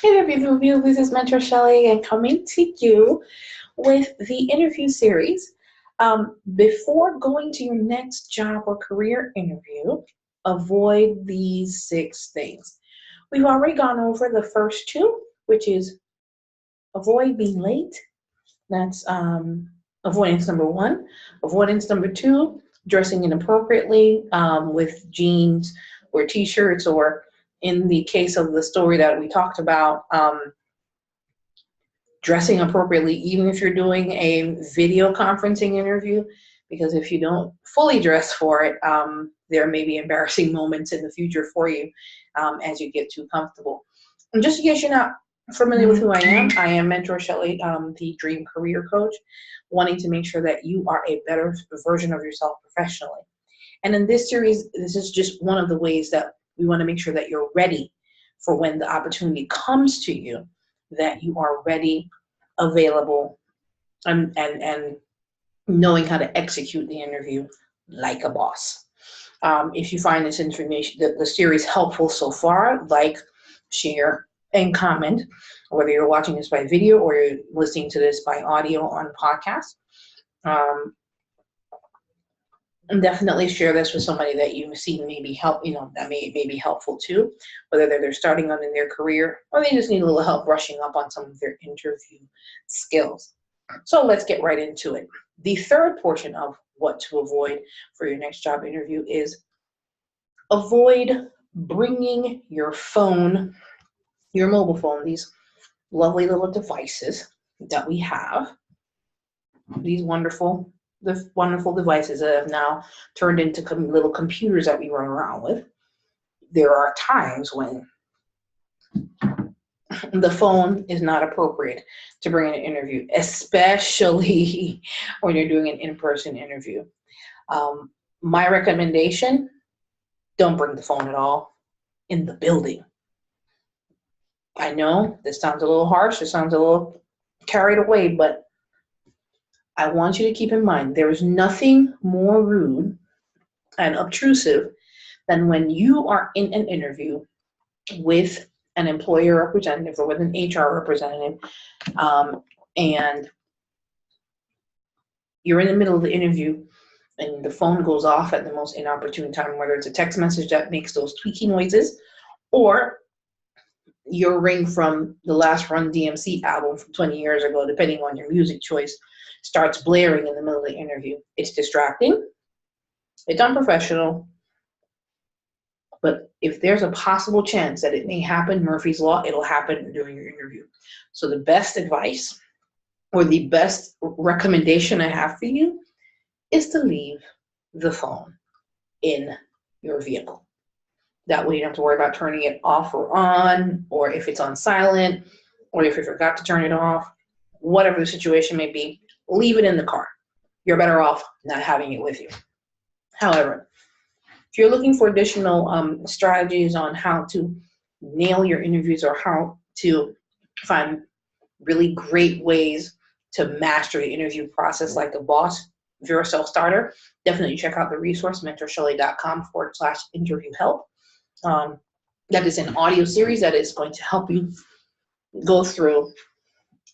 Hey there, beautiful people. This is Mentor Shelley and coming to you with the interview series. Before going to your next job or career interview, avoid these 6 things. We've already gone over the first 2, which is avoid being late. That's avoidance number 1. Avoidance number 2, dressing inappropriately with jeans or t-shirts, or in the case of the story that we talked about, dressing appropriately, even if you're doing a video conferencing interview, because if you don't fully dress for it, there may be embarrassing moments in the future for you as you get too comfortable. And just in case you're not familiar with who I am Mentor Shelley, the Dream Career Coach, wanting to make sure that you are a better version of yourself professionally. And in this series, this is just one of the ways that we want to make sure that you're ready for when the opportunity comes to you, that you are ready, available, and knowing how to execute the interview like a boss. If you find this information, the series helpful so far, like, share, and comment, whether you're watching this by video or you're listening to this by audio on podcast. And definitely share this with somebody that you see maybe help, that may be helpful too, whether they're starting on in their career or they just need a little help brushing up on some of their interview skills. So let's get right into it. The third portion of what to avoid for your next job interview is avoid bringing your phone, your mobile phone, these lovely little devices that we have, these wonderful devices that have now turned into little computers that we run around with. There are times when the phone is not appropriate to bring in an interview, especially when you're doing an in-person interview. My recommendation, don't bring the phone at all in the building. I know this sounds a little harsh, it sounds a little carried away, but I want you to keep in mind, there is nothing more rude and obtrusive than when you are in an interview with an employer representative or with an HR representative, and you're in the middle of the interview and the phone goes off at the most inopportune time, whether it's a text message that makes those tweaky noises or your ring from the last Run DMC album from 20 years ago, depending on your music choice, starts blaring in the middle of the interview. It's distracting, it's unprofessional, but if there's a possible chance that it may happen, Murphy's Law, it'll happen during your interview. So the best advice or the best recommendation I have for you is to leave the phone in your vehicle. That way you don't have to worry about turning it off or on, or if it's on silent, or if you forgot to turn it off, whatever the situation may be, leave it in the car. You're better off not having it with you. However, if you're looking for additional strategies on how to nail your interviews or how to find really great ways to master the interview process like a boss, if you're a self-starter, definitely check out the resource, mentorshelley.com/interview help. That is an audio series that is going to help you go through,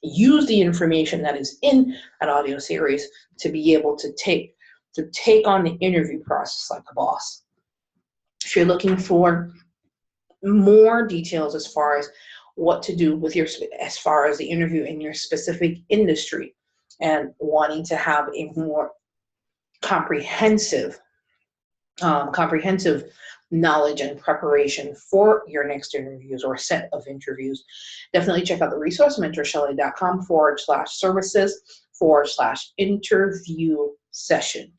use the information that is in an audio series to be able to take on the interview process like a boss. If you're looking for more details as far as what to do with as far as the interview in your specific industry and wanting to have a more comprehensive knowledge and preparation for your next interviews or set of interviews, definitely check out the resource, mentorshelley.com/services/interview session.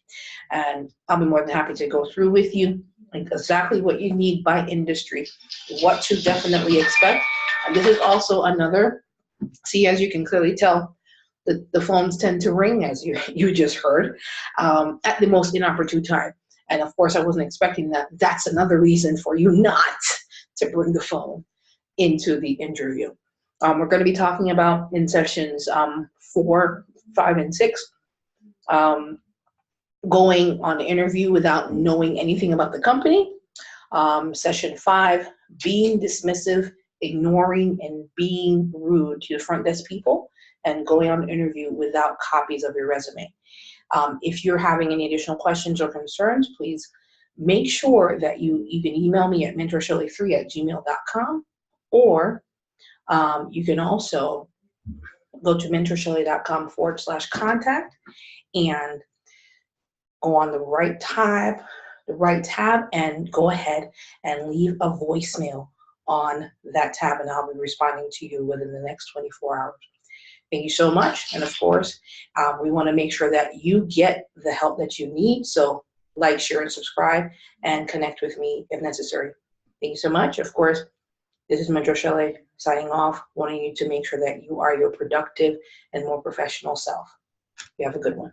And I'll be more than happy to go through with you exactly what you need by industry, what to definitely expect. And this is also another, as you can clearly tell, the phones tend to ring, as you just heard, at the most inopportune time. And of course, I wasn't expecting that. That's another reason for you not to bring the phone into the interview. We're going to be talking about in sessions 4, 5, and 6, going on an interview without knowing anything about the company. Session 5, being dismissive ignoring and being rude to the front desk people and going on an interview without copies of your resume. If you're having any additional questions or concerns, please make sure that you can email me at mentorshelley3@gmail.com, or you can also go to mentorshelley.com/contact and go on the right tab and go ahead and leave a voicemail on that tab, and I'll be responding to you within the next 24 hours. Thank you so much. And of course, we want to make sure that you get the help that you need. So like, share, and subscribe, and connect with me if necessary. Thank you so much. Of course, this is Mentor Shelley signing off, wanting you to make sure that you are your productive and more professional self. You have a good one.